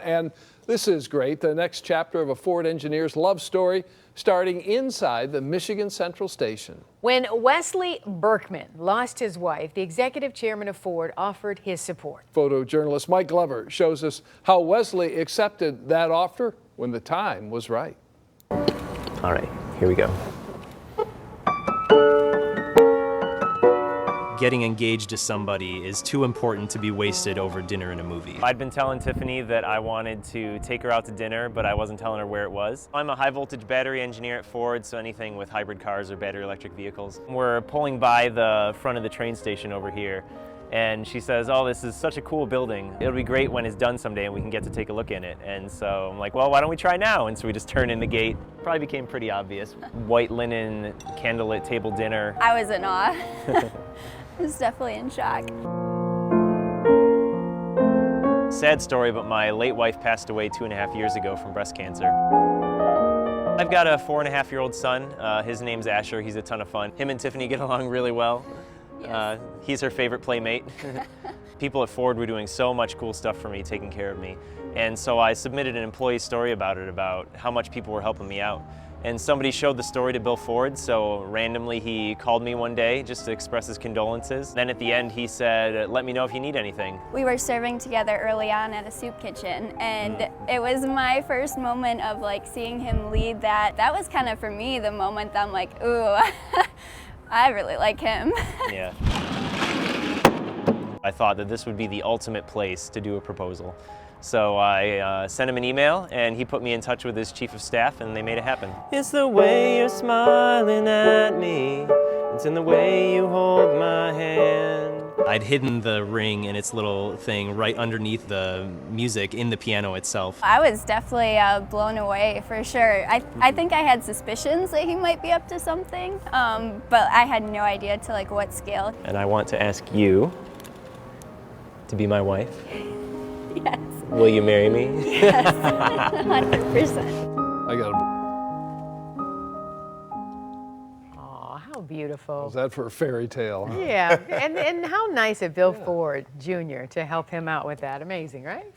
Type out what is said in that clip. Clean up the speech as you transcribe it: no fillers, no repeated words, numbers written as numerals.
And this is great. The next chapter of a Ford engineer's love story starting inside the Michigan Central Station. When Wesley Berkman lost his wife, the executive chairman of Ford offered his support. Photojournalist Mike Glover shows us how Wesley accepted that offer when the time was right. All right, here we go. Getting engaged to somebody is too important to be wasted over dinner and a movie. I'd been telling Tiffany that I wanted to take her out to dinner, but I wasn't telling her where it was. I'm a high voltage battery engineer at Ford, so anything with hybrid cars or battery electric vehicles. We're pulling by the front of the train station over here, and she says, oh, this is such a cool building. It'll be great when it's done someday and we can get to take a look in it. And so I'm like, well, why don't we try now? And so we just turn in the gate. Probably became pretty obvious. White linen, candlelit table dinner. I was in awe. I was definitely in shock. Sad story, but my late wife passed away 2.5 years ago from breast cancer. I've got a 4.5-year-old son. His name's Asher. He's a ton of fun. Him and Tiffany get along really well. Yes. He's her favorite playmate. People at Ford were doing so much cool stuff for me, taking care of me. And so I submitted an employee story about it, about how much people were helping me out. And somebody showed the story to Bill Ford, so randomly he called me one day just to express his condolences. Then at the end he said, let me know if you need anything. We were serving together early on at a soup kitchen, and it was my first moment of like seeing him lead that. That was kind of for me the moment that I'm like, ooh, I really like him. Yeah. I thought that this would be the ultimate place to do a proposal. So I sent him an email, and he put me in touch with his chief of staff, and they made it happen. It's the way you're smiling at me. It's in the way you hold my hand. I'd hidden the ring and its little thing right underneath the music in the piano itself. I was definitely blown away for sure. I think I had suspicions that he might be up to something, but I had no idea to like what scale. And I want to ask you to be my wife. Yes. Will you marry me? Yes, 100%. I got Oh, how beautiful. Was that for a fairy tale? Huh? Yeah, and how nice of Bill Ford Jr. to help him out with that. Amazing, right?